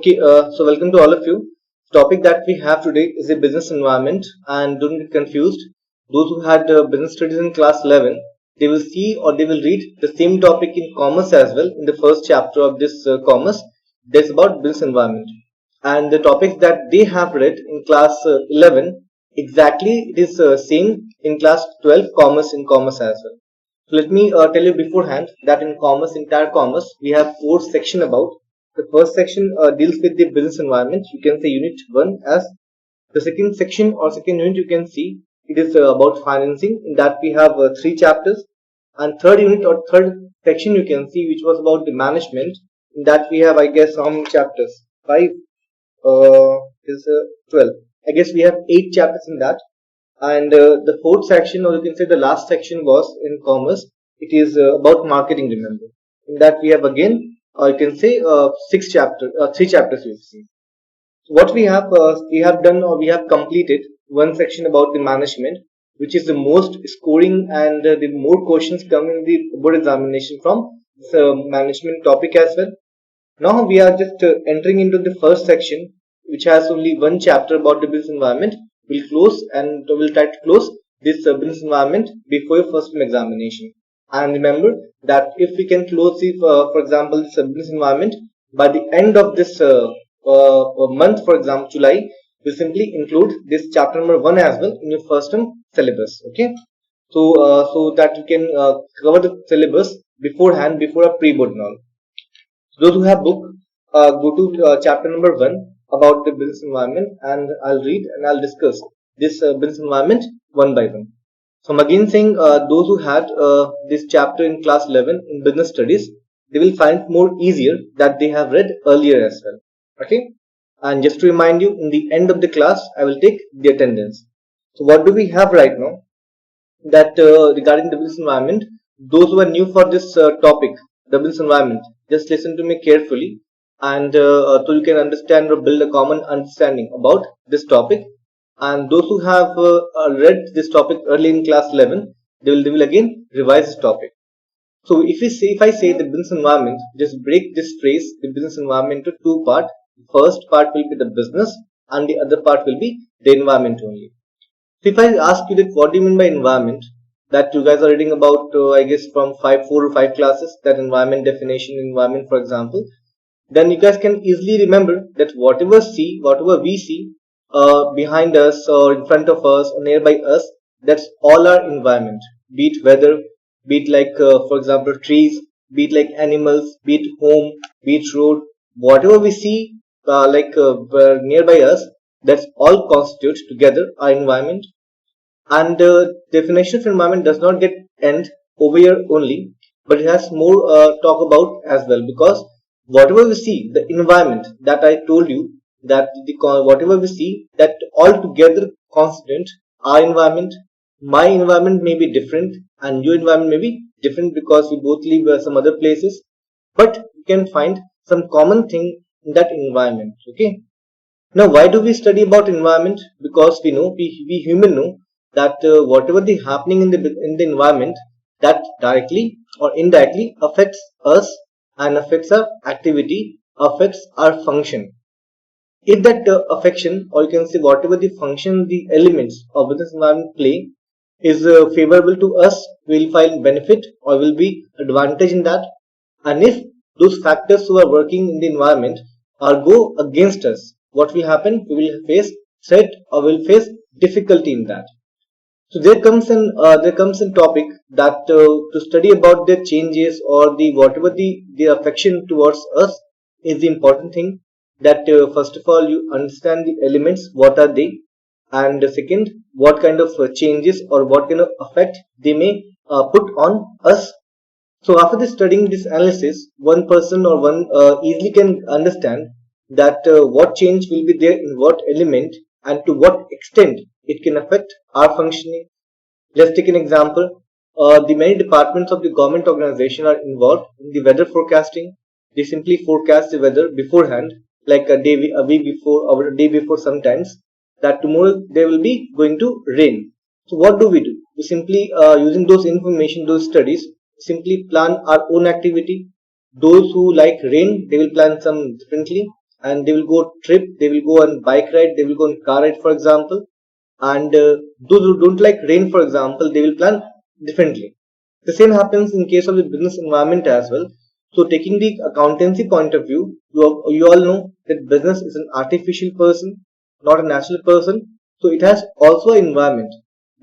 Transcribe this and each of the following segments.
So welcome to all of you. The topic that we have today is the business environment, and don't get confused. Those who had business studies in class 11, they will see or they will read the same topic in commerce as well in the first chapter of this commerce. That's about business environment, and the topics that they have read in class 11 exactly it is same in class 12 commerce in commerce as well. So let me tell you beforehand that in commerce, entire commerce, we have four section about. The first section deals with the business environment. You can say unit one as the second section or second unit. You can see it is about financing. In that we have three chapters, and third unit or third section you can see which was about the management. In that we have I guess how many chapters? Five. Is 12. I guess we have eight chapters in that, and the fourth section or you can say the last section was in commerce. It is about marketing, remember. In that we have again you can say three chapters you see. So what we have done or we have completed one section about the management, which is the most scoring and the more questions come in the board examination from the management topic as well. Now we are just entering into the first section, which has only one chapter about the business environment. We'll try to close this business environment before your first examination. And remember that if we can close the, for example, this business environment by the end of this month, for example, July, we simply include this chapter number one as well in your first term syllabus. Okay, so that you can cover the syllabus beforehand before a pre-board now. Those who have book, go to chapter number one about the business environment, and I'll read and I'll discuss this business environment one by one. So I'm again saying those who had this chapter in class 11 in business studies, they will find it more easier that they have read earlier as well. Okay, and just to remind you, in the end of the class, I will take the attendance. So what do we have right now? That regarding the business environment, those who are new for this topic, the business environment, just listen to me carefully, and so you can understand or build a common understanding about this topic. And those who have read this topic early in class 11, they will again revise this topic. So if I say the business environment, just break this phrase, the business environment, into two parts. First part will be the business, and the other part will be the environment only. So if I ask you that what do you mean by environment, that you guys are reading about, I guess from 4 or 5 classes, that environment definition, environment for example, then you guys can easily remember that whatever we see behind us or in front of us or nearby us, that's all our environment. Be it weather, be it like for example trees, be it like animals, be it home, be it road, whatever we see nearby us, that's all constitute together our environment. And definition of environment does not get end over here only, but it has more talk about as well, because whatever we see, the environment that I told you, that whatever we see, that all together constitute our environment. My environment may be different and your environment may be different because we both live some other places, but you can find some common thing in that environment. Okay, now why do we study about environment? Because we human know that whatever the happening in the environment, that directly or indirectly affects us and affects our activity, affects our function. If that affection, or you can say whatever the function, the elements of this environment play is favorable to us, we will find benefit or will be advantage in that. And if those factors who are working in the environment are go against us, what will happen? We will face threat or will face difficulty in that. So there comes an topic that to study about the changes or the whatever the affection towards us is the important thing. That first of all you understand the elements, what are they, and second, what kind of changes or what kind of effect they may put on us. So after this studying this analysis, one person or one easily can understand that what change will be there in what element and to what extent it can affect our functioning. Let's take an example. The many departments of the government organization are involved in the weather forecasting. They simply forecast the weather beforehand, like a week before or a day before sometimes, that tomorrow there will be going to rain. So what do? We simply using those information, those studies, simply plan our own activity. Those who like rain, they will plan some differently. and they will go trip, they will go on bike ride, they will go on car ride, for example. And those who don't like rain, for example, they will plan differently. The same happens in case of the business environment as well. So taking the accountancy point of view, you all know that business is an artificial person, not a natural person. So it has also an environment.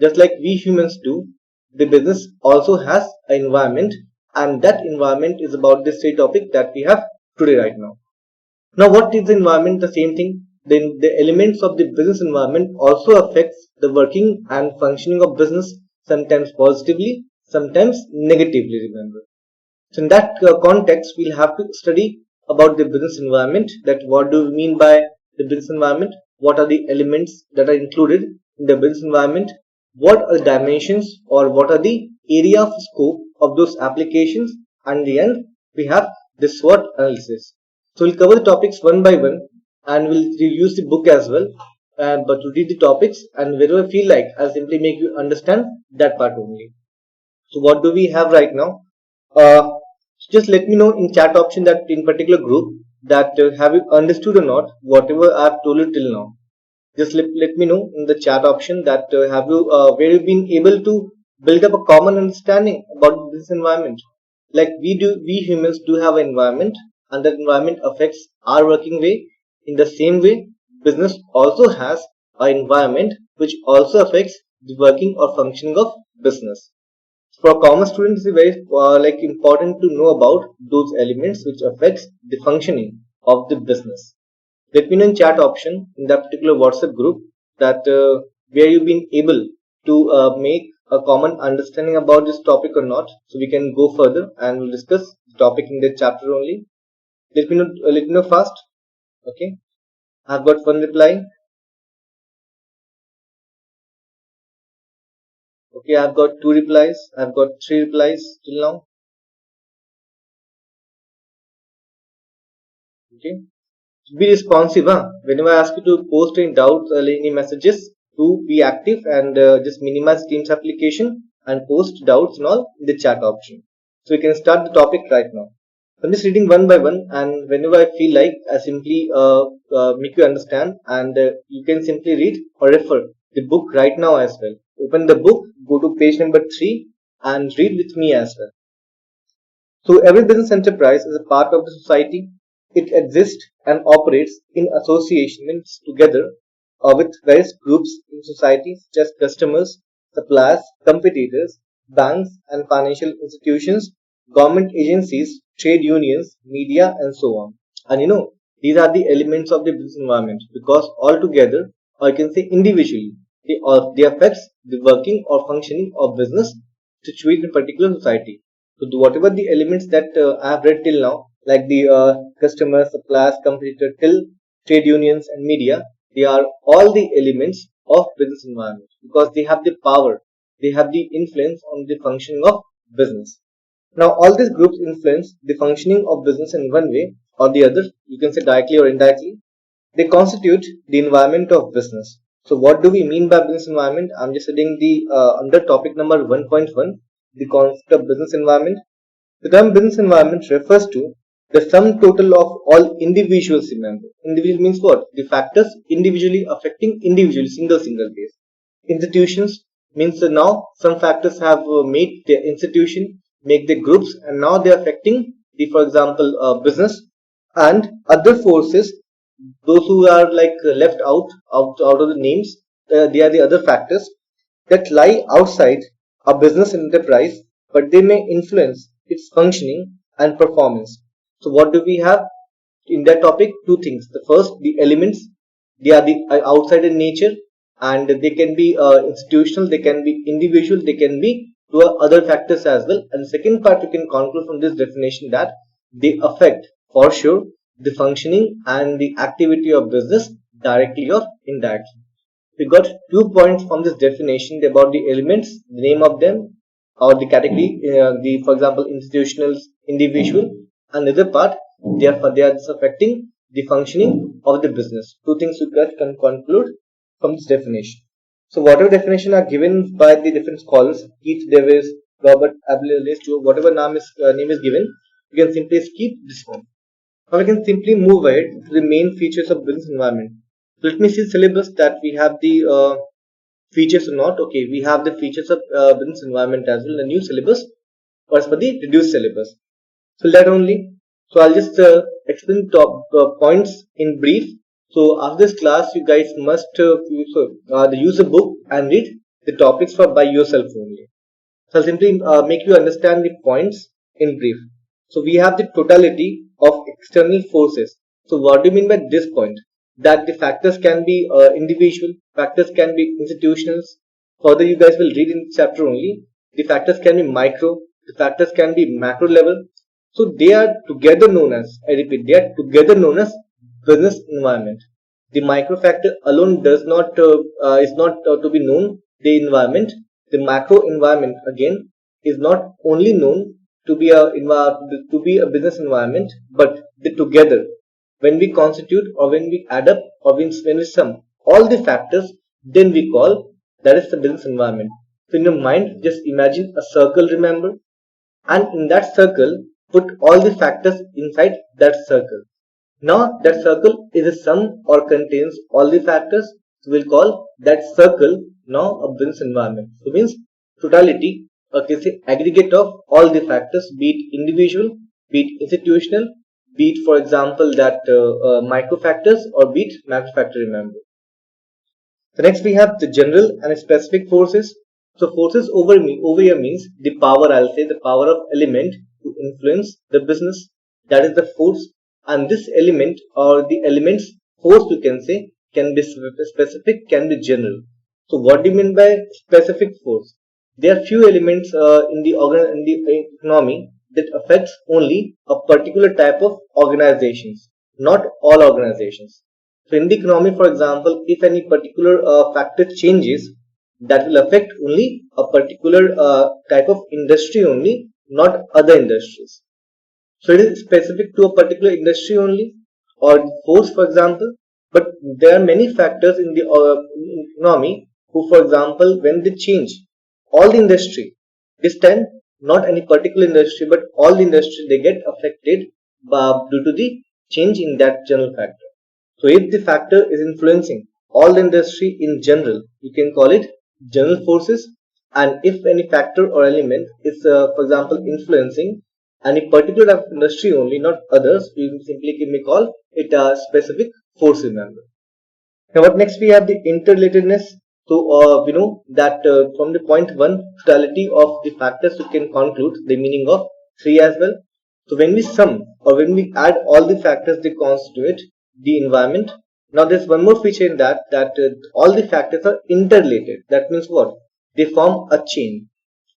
Just like we humans do, the business also has an environment, and that environment is about this same topic that we have today right now. Now, what is the environment? The same thing. Then the elements of the business environment also affects the working and functioning of business, sometimes positively, sometimes negatively. Remember. So, in that context, we'll have to study about the business environment. That what do we mean by the business environment? What are the elements that are included in the business environment? What are the dimensions or what are the area of scope of those applications? And in the end, we have the SWOT analysis. So we'll cover the topics one by one, and we'll use the book as well. But to read the topics, and wherever I feel like, I'll simply make you understand that part only. So what do we have right now? Uh, just let me know in chat option that in particular group that have you understood or not whatever I've told you till now. Just let me know in the chat option that have you where you've been able to build up a common understanding about this environment. Like we humans do have an environment, and that environment affects our working way. In the same way, business also has an environment which also affects the working or functioning of business. For a common student, it's very like important to know about those elements which affects the functioning of the business. Let me know in chat option in that particular WhatsApp group that where you've been able to make a common understanding about this topic or not, so we can go further and we'll discuss the topic in the chapter only. Let me know fast. Okay, I've got one reply. Okay, I've got two replies. I've got three replies till now. Okay. Be responsive, huh? Whenever I ask you to post any doubts or any messages, to be active and just minimize Teams application and post doubts and all in the chat option. So we can start the topic right now. I'm just reading one by one, and whenever I feel like, I simply make you understand, and you can simply read or refer the book right now as well. Open the book, go to page number 3, and read with me as well. So every business enterprise is a part of the society. It exists and operates in associations together with various groups in society such as customers, suppliers, competitors, banks and financial institutions, government agencies, trade unions, media and so on. And these are the elements of the business environment because altogether, or you can say individually, they affects the working or functioning of business situated in a particular society. So whatever the elements that I have read till now, like the customers, suppliers, competitor, till trade unions and media, they are all the elements of business environment because they have the power, they have the influence on the functioning of business. Now all these groups influence the functioning of business in one way or the other, you can say directly or indirectly. They constitute the environment of business. So what do we mean by business environment? I'm just reading the under topic number 1.1, the concept of business environment. The term business environment refers to the sum total of all individuals. Remember, individual means what? The factors individually affecting individually, single case. Institutions means that now some factors have made the institution, make the groups, and now they are affecting the, for example, business and other forces. Those who are like left out of the names, they are the other factors that lie outside a business enterprise, but they may influence its functioning and performance. So what do we have in that topic? Two things. The first, the elements, they are the outside in nature, and they can be institutional, they can be individual, they can be to other factors as well. And the second part, you can conclude from this definition that they affect for sure the functioning and the activity of business directly or indirectly. We got 2 points from this definition about the elements, the name of them, or the category, the, for example, institutional, individual, and the other part, they are just affecting the functioning of the business. Two things you can conclude from this definition. So whatever definition are given by the different scholars, Keith Davis, Robert Abley, whatever name is given, you can simply skip this one. Now we can simply move ahead to the main features of business environment. Let me see syllabus that we have the features or not. Okay, we have the features of business environment as well, the new syllabus as per the reduced syllabus. So that only. So I'll just explain top points in brief. So after this class, you guys must use a book and read the topics for by yourself only. So I'll simply make you understand the points in brief. So we have the totality of external forces. So what do you mean by this point? That the factors can be individual, factors can be institutional. Further, you guys will read in this chapter only. The factors can be micro, the factors can be macro level. So they are together known as, I repeat, they are together known as business environment. The micro factor alone does not is not to be known the environment. The macro environment again is not only known to be a business environment, but the together when we constitute or when we add up or when we sum all the factors, then we call that is the business environment. So in your mind, just imagine a circle, remember, and in that circle, put all the factors inside that circle. Now that circle is a sum or contains all the factors, so we'll call that circle now a business environment. So means totality, okay, say aggregate of all the factors, be it individual, be it institutional, be it for example that micro factors or be it macro factor, remember. So next we have the general and specific forces. So forces over here means the power, I'll say the power of element to influence the business. That is the force, and this element or the elements force you can say can be specific, can be general. So what do you mean by specific force? There are few elements in the economy that affects only a particular type of organizations, not all organizations. So in the economy, for example, if any particular factor changes, that will affect only a particular type of industry only, not other industries. So it is specific to a particular industry only or force, for example. But there are many factors in the economy who, for example, when they change all the industry, this time not any particular industry, but all the industry they get affected due to the change in that general factor. So if the factor is influencing all the industry in general, you can call it general forces. And if any factor or element is, for example, influencing any particular type of industry only, not others, you simply may call it a specific force, remember. Now, what next we have the interrelatedness. So we know that from the point one totality of the factors, you can conclude the meaning of three as well. So when we sum or when we add all the factors, they constitute the environment. Now there's one more feature in that all the factors are interrelated. That means what? They form a chain.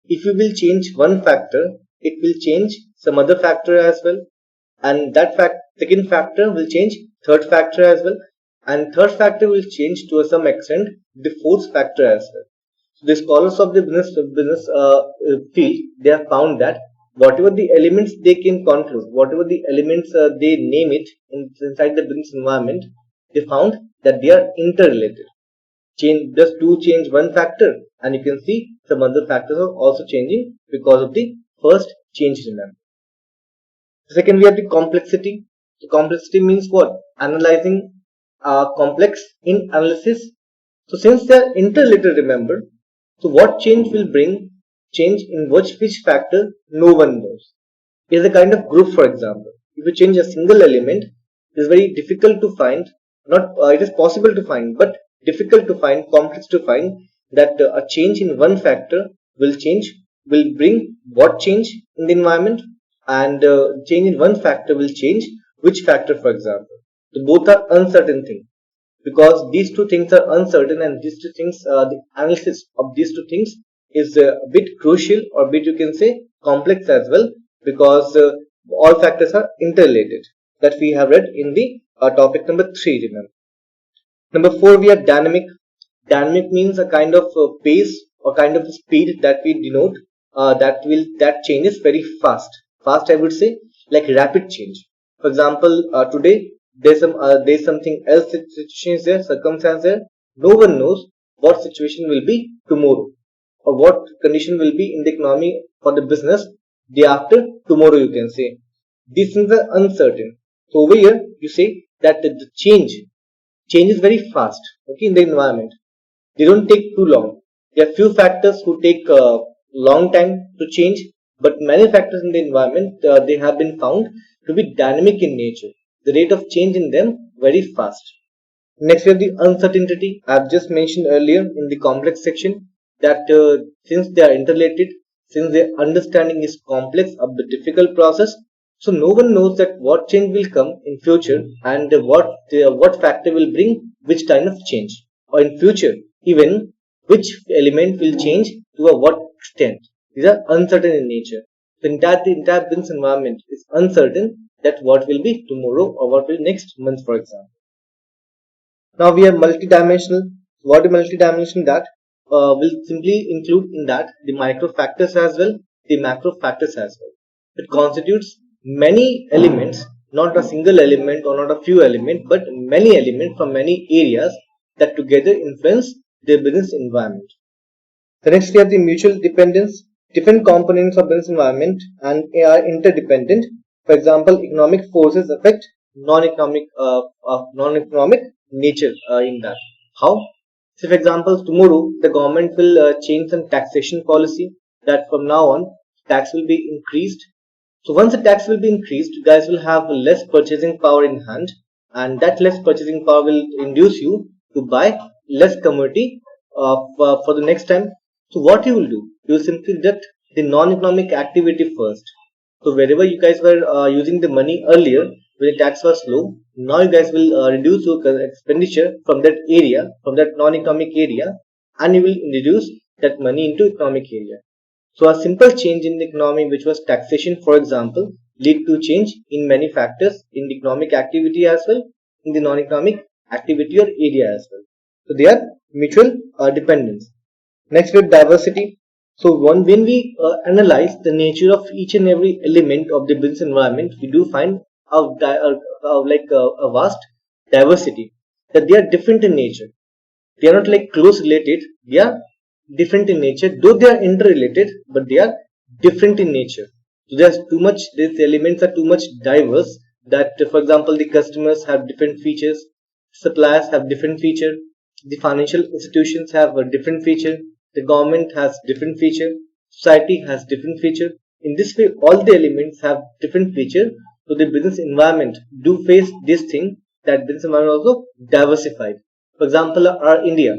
If you will change one factor, it will change some other factor as well, and that second factor will change third factor as well, and third factor will change to some extent the fourth factor as well. So the scholars of the business field, they have found that whatever the elements they can conclude, whatever the elements they name it inside the business environment, they found that they are interrelated. Just to change one factor, and you can see some other factors are also changing because of the first change, remember. Second, we have the complexity. The complexity means what? Analyzing complex in analysis. So since they are interrelated, remember. So what change will bring change in which factor? No one knows. It is a kind of group, for example. If you change a single element, it is very difficult to find. Not it is possible to find, but difficult to find, complex to find that a change in one factor will bring what change in the environment, and change in one factor will change which factor, for example. So both are uncertain things because these two things are uncertain, and these two things, the analysis of these two things is a bit crucial or bit you can say complex as well, because all factors are interrelated, that we have read in the topic number 3, remember. Number 4, we have dynamic. Dynamic means a kind of pace or kind of speed that we denote that changes very fast. Fast, I would say, like rapid change. For example, today there's something else situation is there, circumstance there. No one knows what situation will be tomorrow or what condition will be in the economy for the business day after tomorrow. You can say these things are uncertain. So over here, you say that the change is very fast. Okay, in the environment, they don't take too long. There are few factors who take a long time to change, but many factors in the environment they have been found to be dynamic in nature. The rate of change in them very fast. Next, we have the uncertainty. I've just mentioned earlier in the complex section that since they are interrelated, since their understanding is complex, a bit difficult process, so no one knows that what change will come in future and what factor will bring which kind of change, or in future even which element will change to a what extent. These are uncertain in nature. The entire business environment is uncertain that what will be tomorrow or what will next month, for example. Now we have multidimensional. What is multidimensional? That will simply include in that the micro factors as well, the macro factors as well. It constitutes many elements, not a single element or not a few elements, but many elements from many areas that together influence the business environment. The next we have the mutual dependence. Different components of business environment and are interdependent. For example, economic forces affect non-economic nature in that. How? So, for example, tomorrow the government will change some taxation policy that from now on tax will be increased. So once the tax will be increased, you guys will have less purchasing power in hand, and that less purchasing power will induce you to buy less commodity for the next time. So what you will do? You will simply deduct the non-economic activity first. So wherever you guys were using the money earlier, when the tax was low, now you guys will reduce your expenditure from that area, from that non-economic area, and you will introduce that money into economic area. So a simple change in the economy, which was taxation, for example, lead to change in many factors in the economic activity as well, in the non-economic activity or area as well. So they are mutual dependence. Next with diversity. So when we analyze the nature of each and every element of the business environment, we do find a vast diversity, that they are different in nature. They are not like close related. They are different in nature, though they are interrelated, but they are different in nature. So there's too much. These elements are too much diverse. That, for example, the customers have different features, suppliers have different feature, the financial institutions have a different feature, the government has different feature, society has different feature. In this way, all the elements have different feature. So the business environment do face this thing, that business environment also diversified. For example, our India,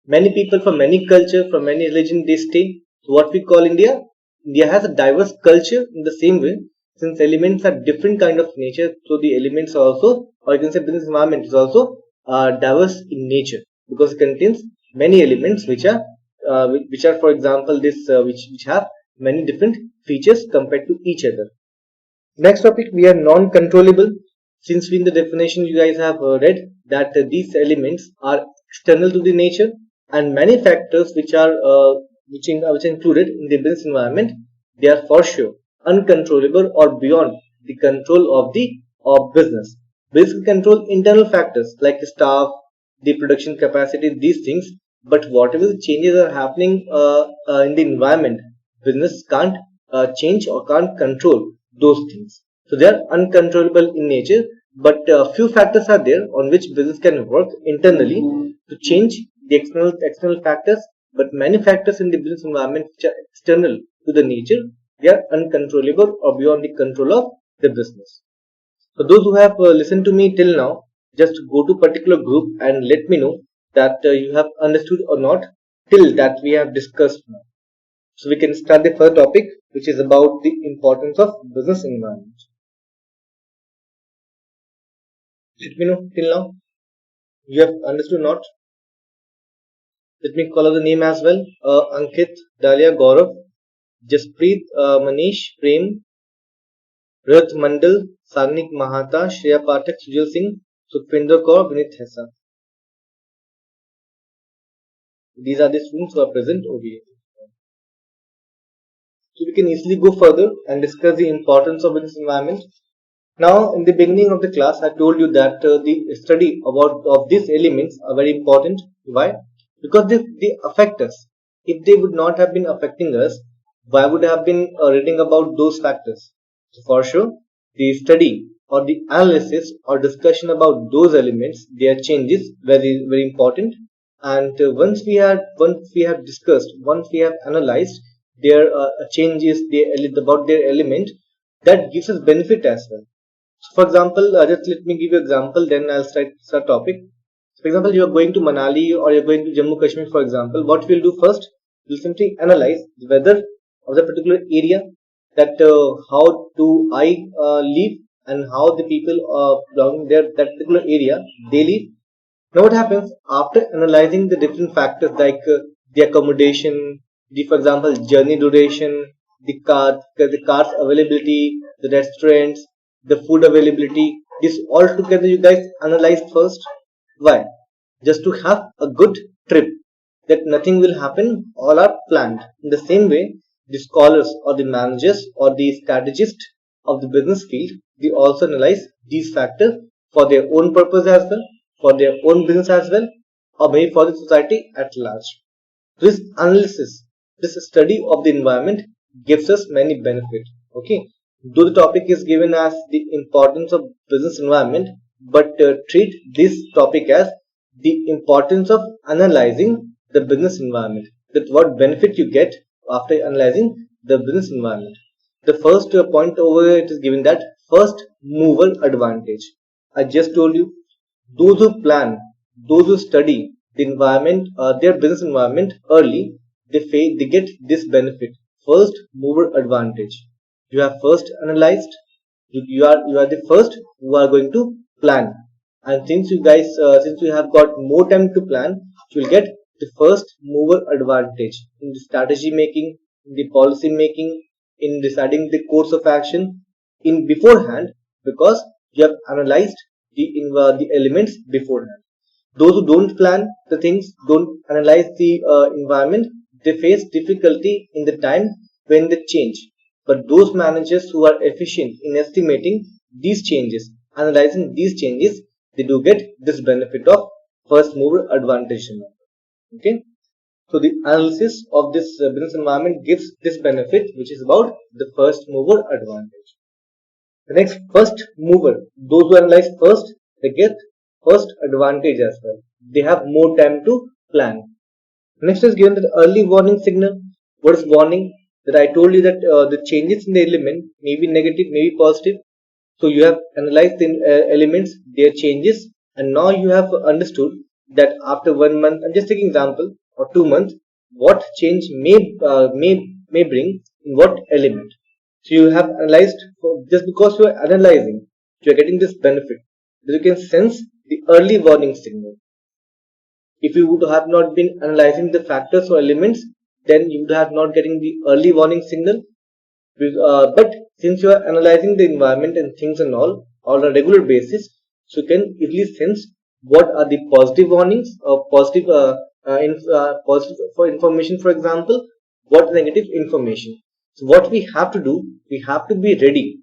many people from many culture, from many religion, they stay. So what we call India, India has a diverse culture in the same way. Since elements are different kind of nature, so the elements are also, or you can say business environment is also diverse in nature, because it contains many elements which are, for example, which have many different features compared to each other. Next topic, we are non-controllable. Since in the definition you guys have read that these elements are external to the nature, and many factors which are included in the business environment, they are for sure uncontrollable or beyond the control of the business. Business can control internal factors like staff, the production capacity, these things, but whatever the changes are happening in the environment, business can't change or can't control those things. So they are uncontrollable in nature, but few factors are there on which business can work internally to change the external factors. But many factors in the business environment which are external to the nature, they are uncontrollable or beyond the control of the business. So those who have listened to me till now, just go to particular group and let me know that you have understood or not till that we have discussed now. So we can start the first topic, which is about the importance of business environment. Let me know till now you have understood or not. Let me call out the name as well. Ankit, Dalia, Gaurav, Jaspreet, Manish, Prem, Rath Mandal, Sagnik Mahata, Shreya Pathak, Sujal Singh, Sukhvinder Kaur, Vinit Hessa. These are the students who are present over here. So we can easily go further and discuss the importance of business environment. Now, in the beginning of the class, I told you that the study of these elements are very important. Why? Because they affect us. If they would not have been affecting us, why would I have been reading about those factors? So for sure, the study or the analysis or discussion about those elements, their changes, very very important. And once we have discussed, once we have analyzed their changes, about their element, that gives us benefit as well. So for example, just let me give you example, then I'll start topic. For example, you are going to Manali or you're going to Jammu Kashmir, for example. What we'll do first, we'll simply analyze the weather of the particular area, that how do I live, and how the people belonging there that particular area they live. Now what happens after analyzing the different factors like the accommodation, the for example journey duration, the car's availability, the restaurants, the food availability. This all together you guys analyzed first. Why? Just to have a good trip, that nothing will happen, all are planned. In the same way, the scholars or the managers or the strategists of the business field, they also analyze these factors for their own purpose as well, for their own business as well, or maybe for the society at large. This analysis, this study of the environment gives us many benefits. Okay, though the topic is given as the importance of business environment, but treat this topic as the importance of analyzing the business environment. That what benefit you get after analyzing the business environment. The first point over here, it is given that first mover advantage. I just told you, those who plan, those who study the environment, their business environment early, they get this benefit, first mover advantage. You have first analyzed, you are the first who are going to plan, and since you guys since you have got more time to plan, you will get the first mover advantage in the strategy making, in the policy making, in deciding the course of action in beforehand, because you have analyzed the elements beforehand. Those who don't plan the things, don't analyze the environment, they face difficulty in the time when they change. But those managers who are efficient in estimating these changes, analyzing these changes, they do get this benefit of first mover advantage. Okay. So the analysis of this business environment gives this benefit, which is about the first mover advantage. The next, first mover, those who analyze first, they get first advantage as well. They have more time to plan. Next is given the early warning signal. What is warning? That I told you that the changes in the element may be negative, may be positive. So you have analyzed the elements, their changes, and now you have understood that after 1 month, I'm just taking example, or 2 months, what change may bring in what element. So you have analyzed, just because you are analyzing, you are getting this benefit. You can sense the early warning signal. If you would have not been analyzing the factors or elements, then you would have not getting the early warning signal. But since you are analyzing the environment and things and all on a regular basis, so you can easily sense what are the positive warnings or positive for information, for example, what negative information. So what we have to do, we have to be ready.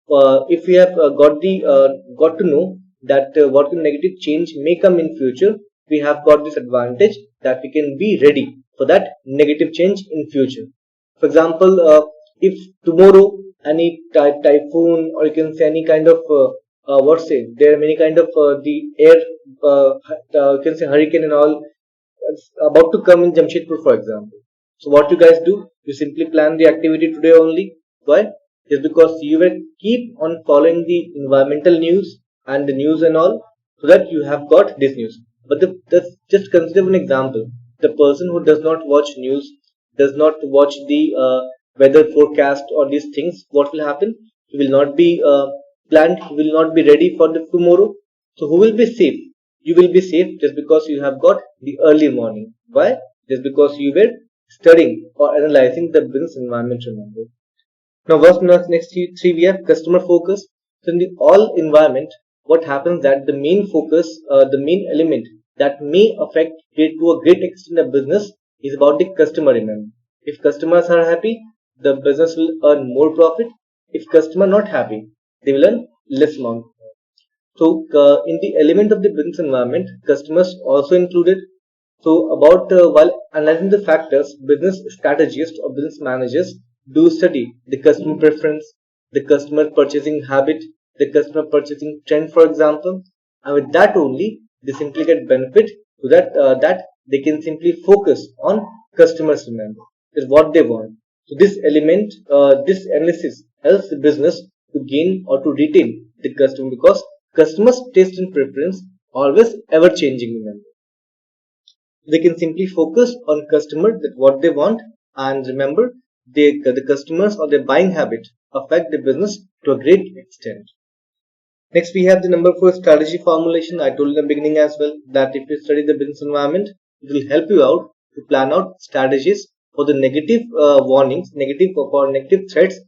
If we have got to know that what negative change may come in future, we have got this advantage that we can be ready for that negative change in future. For example, if tomorrow any typhoon, or you can say any kind of there are many kind of the air you can say hurricane and all about to come in Jamshedpur, for example. So what you guys do? You simply plan the activity today only. Why? Just because you will keep on following the environmental news and the news and all, so that you have got this news. But just consider an example. The person who does not watch news, does not watch the weather forecast or these things, what will happen? He will not be planned. He will not be ready for the tomorrow. So who will be safe? You will be safe just because you have got the early morning. Why? Just because you were studying or analyzing the business environment, remember. Now what's next three, we have customer focus. So in the all environment, what happens that the main focus, the main element that may affect it to a great extent of business is about the customer, remember. If customers are happy, the business will earn more profit. If customer not happy, they will earn less amount. So in the element of the business environment, customers also included. So about while analyzing the factors, business strategists or business managers do study the customer preference, the customer purchasing habit, the customer purchasing trend, for example, and with that only they simply get benefit so that they can simply focus on customers, remember, is what they want. So this element, this analysis helps the business to gain or to retain the customer, because customers' taste and preference always ever changing, remember. They can simply focus on customer that what they want, and remember, the customers or their buying habit affect the business to a great extent. Next, we have the number 4, strategy formulation. I told in the beginning as well that if you study the business environment, it will help you out to plan out strategies for the negative warnings, negative threats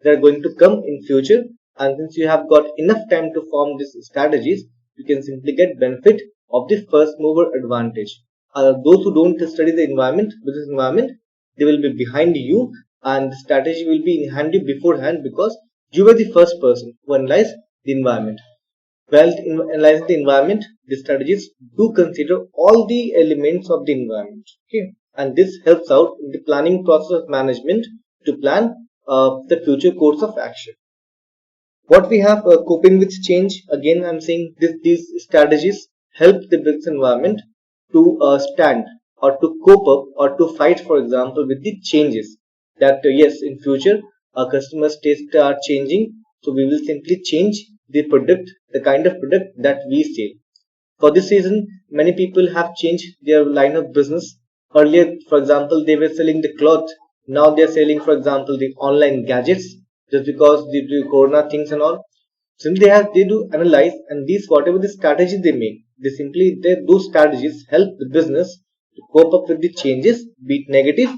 that are going to come in future. And since you have got enough time to form these strategies, you can simply get benefit of the first mover advantage. Those who don't study the environment, business environment, they will be behind you, and the strategy will be in hand you beforehand, because you were the first person who analyzed the environment. While analyzing the environment, the strategies do consider all the elements of the environment. Okay, and this helps out in the planning process of management to plan the future course of action. What we have, coping with change. Again, I'm saying these strategies help the business environment to stand or to cope up or to fight, for example, with the changes that yes, in future our customers' tastes are changing, so we will simply change the product, the kind of product that we sell. For this reason, many people have changed their line of business. Earlier, for example, they were selling the cloth. Now they are selling, for example, the online gadgets, just because due to Corona things and all. Since they do analyze, and these whatever the strategy they make, those strategies help the business to cope up with the changes, be it negative,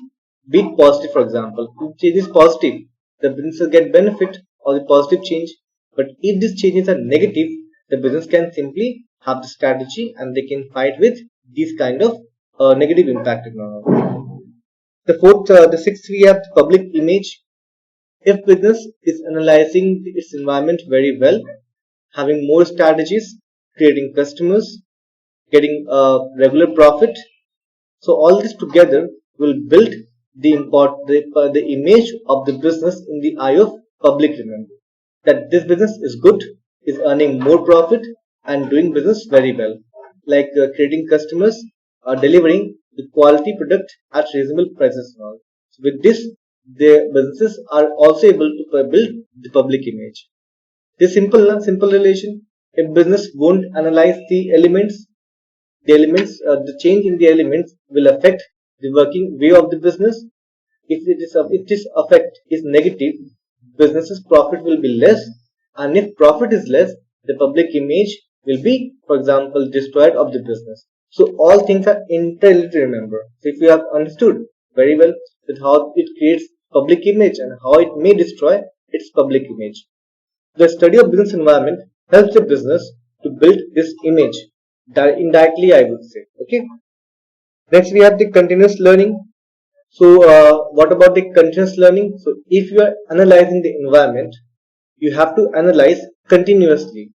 be it positive. For example, if change is positive, the business will get benefit or the positive change. But if these changes are negative, the business can simply have the strategy and they can fight with these kind of negative impact. The sixth, we have the public image. If business is analyzing its environment very well, having more strategies, creating customers, getting regular profit, so all this together will build the image of the business in the eye of public. Remember that this business is good, is earning more profit, and doing business very well, like creating customers, delivering the quality product at reasonable prices. Now, so with this, the businesses are also able to build the public image. This simple relation. If business won't analyze the change in the elements will affect the working way of the business. If this effect is negative, business's profit will be less, and if profit is less, the public image will be, for example, destroyed of the business. So all things are interrelated. Remember, so if you have understood very well that how it creates public image and how it may destroy its public image. The study of business environment helps the business to build this image indirectly, I would say. Okay. Next, we have the continuous learning. So, what about the continuous learning? So, if you are analyzing the environment, you have to analyze continuously,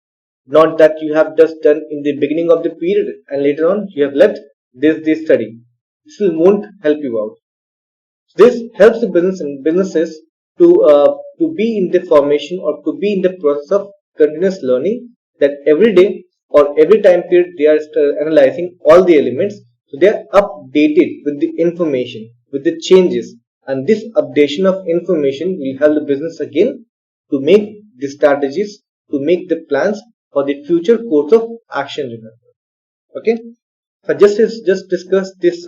not that you have just done in the beginning of the period and later on you have left this study. This won't help you out. This helps the businesses to be in the formation or to be in the process of continuous learning, that every day or every time period they are analyzing all the elements, so they are updated with the information, with the changes, and this updation of information will help the business again to make the strategies, to make the plans for the future course of action. Remember, okay. So just discuss this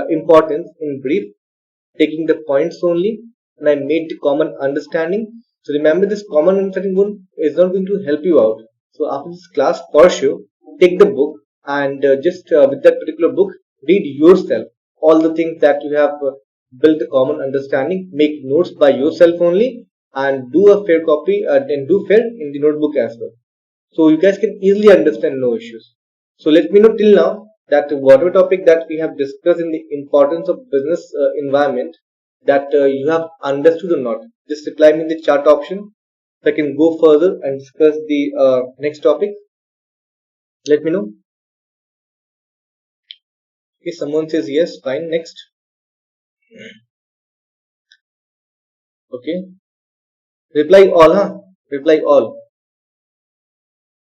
importance in brief, taking the points only, and I made the common understanding. So remember, this common understanding is not going to help you out. So after this class, for sure, take the book and just with that particular book, read yourself all the things that you have built a common understanding. Make notes by yourself only, and do a fair copy and do fair in the notebook as well. So you guys can easily understand, no issues. So let me know till now that whatever topic that we have discussed in the importance of business environment, that you have understood or not. Just reply me in the chat option so I can go further and discuss the next topic. Let me know. Okay, someone says yes, fine. Next. Okay. Reply all, huh? Reply all.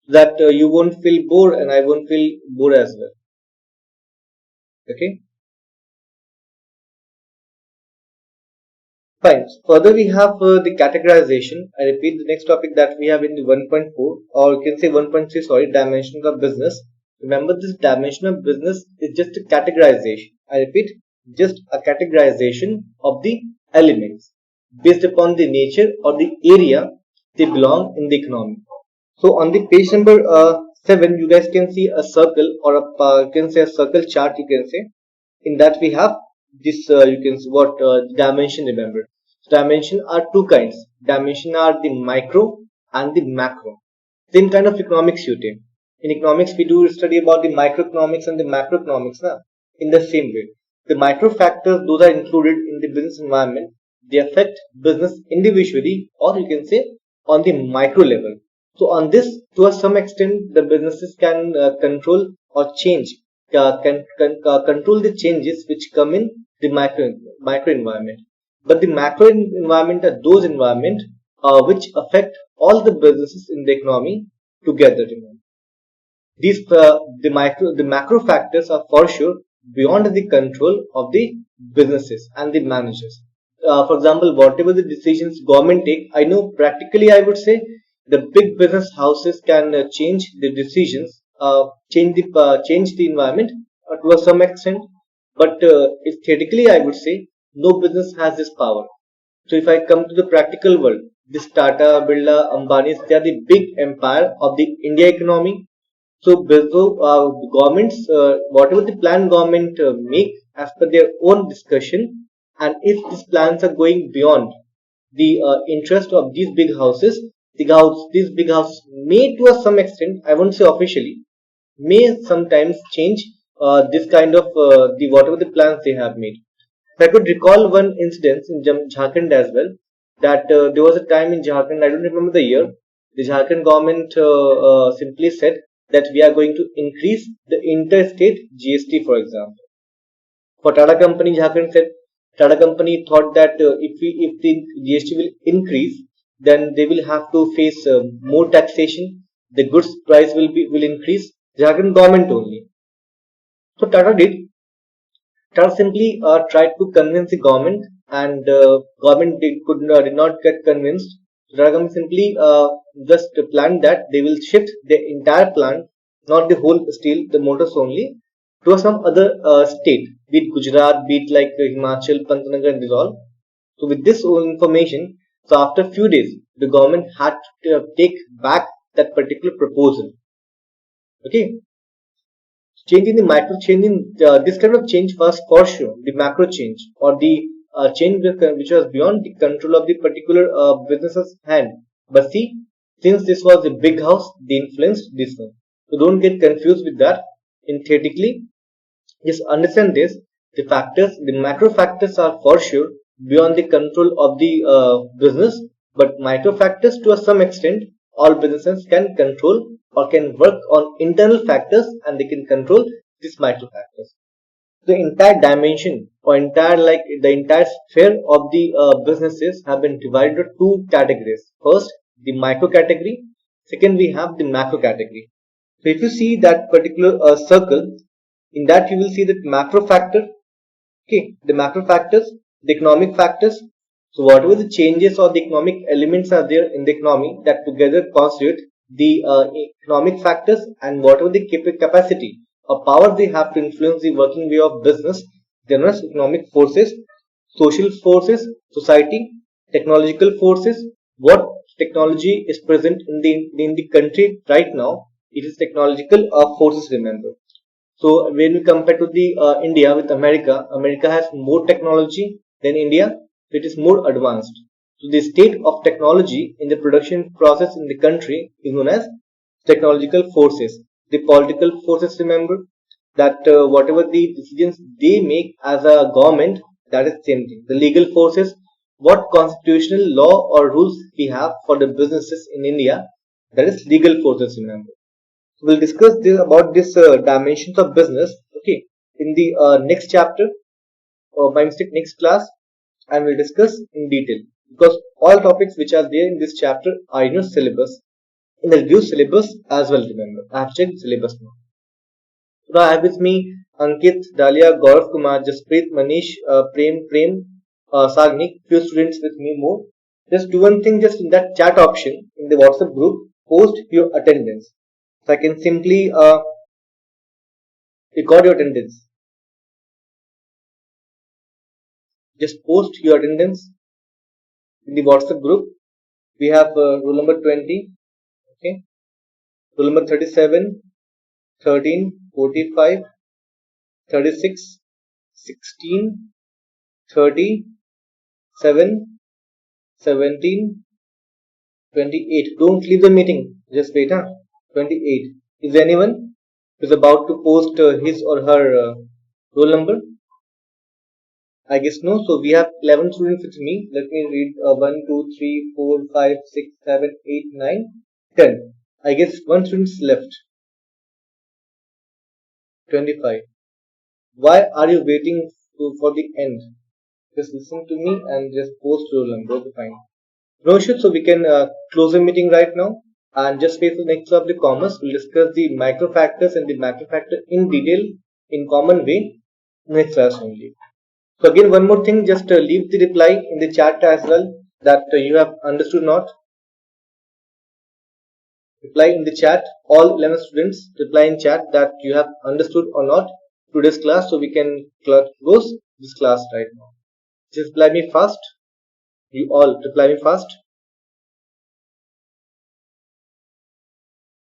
so that you won't feel bored and I won't feel bored as well. Okay, fine. Further, we have the categorization. I repeat, the next topic that we have in the 1.4, or you can say 1.3, sorry, dimensions of business. Remember, this dimension of business is just a categorization. I repeat, just a categorization of the elements based upon the nature or the area they belong in the economy. So on the page number 7, you guys can see a circle, or a you can say a circle chart. You can say in that we have this. You can see what dimension. Remember, so dimension are two kinds. Dimension are the micro and the macro. Same kind of economics you take. In economics, we do study about the microeconomics and the macroeconomics. Na? In the same way, the micro factors, those are included in the business environment. They affect business individually, or you can say on the micro level. So on this, to a some extent, the businesses can control or change, control the changes which come in the micro environment. But the macro environment are those environment which affect all the businesses in the economy together. Remember. These the macro factors are for sure beyond the control of the businesses and the managers. For example, whatever the decisions government take, I know practically I would say the big business houses can change the decisions, change the environment to some extent, but aesthetically I would say no business has this power. So if I come to the practical world, this Tata, Birla, Ambani's, they are the big empire of the India economy. So governments, whatever the plan government make as per their own discussion, and if these plans are going beyond the interest of these big houses, these big houses may to a some extent, I won't say officially, may sometimes change this kind of the whatever the plans they have made. I could recall one incident in Jharkhand as well. That there was a time in Jharkhand, I don't remember the year, the Jharkhand government simply said that we are going to increase the interstate GST, for example. For Tata Company, Jharkhand said, Tata Company thought that if the GST will increase, then they will have to face more taxation. The goods price will increase. Jharkhand government only. So Tata simply tried to convince the government, and government did not get convinced. Tata government simply just planned that they will shift the entire plant, not the whole steel, the motors only, to some other state, be it Gujarat, be it like Himachal, Pantnagar, and this all. So with this whole information, so after few days, the government had to take back that particular proposal. Okay, changing the micro changing this kind of change was for sure the macro change or the change which was beyond the control of the particular business's hand. But see, since this was a big house, they influenced this one. So don't get confused with that. In theoretically, just understand this. The factors, the macro factors are for sure beyond the control of the business, but micro factors to some extent all businesses can control or can work on internal factors and they can control these micro factors. The entire dimension or entire like the entire sphere of the businesses have been divided into two categories. First, the micro category. Second, we have the macro category. So if you see that particular circle, in that you will see that macro factor. Okay, the macro factors, the economic factors. So whatever the changes or the economic elements are there in the economy that together constitute the economic factors, and whatever the capacity or power they have to influence the working way of business, there are economic forces, social forces, society, technological forces. What technology is present in the country right now? It is technological forces. Remember. So when we compare to the India with America, America has more technology than India. It is more advanced. So the state of technology in the production process in the country is known as technological forces. The political forces, remember that whatever the decisions they make as a government, that is same thing. The legal forces, what constitutional law or rules we have for the businesses in India, that is legal forces. Remember. We'll discuss this about this dimensions of business, okay, in the next chapter, or by mistake next class, and we'll discuss in detail because all topics which are there in this chapter are in your syllabus. in the review syllabus as well. Remember, I have checked syllabus now. So I have with me Ankit, Dalia, Gaurav Kumar, Jasprit, Manish, Prem, Sagnik, few students with me more. Just do one thing, just in that chat option in the WhatsApp group, post your attendance. So I can simply record your attendance. Just post your attendance in the WhatsApp group. We have roll number 20, okay, roll number 37, 13, 45, 36, 16, 30, 7, 17, 28. Don't leave the meeting. Just wait, huh? 28. Is there anyone who's about to post his or her roll number? I guess no. So we have 11 students with me. Let me read 1, 2, 3, 4, 5, 6, 7, 8, 9, 10. I guess one student's left. 25. Why are you waiting for the end? Just listen to me and just post roll number. Okay, fine. No issue. So we can close the meeting right now and just wait for the next topic, commerce. We'll discuss the micro factors and the macro factor in detail in common way next class only. So again, one more thing, just leave the reply in the chat as well that you have understood or not. Reply in the chat. All 11 students reply in chat that you have understood or not today's class, so we can close this class right now. Just reply me fast. You all reply me fast.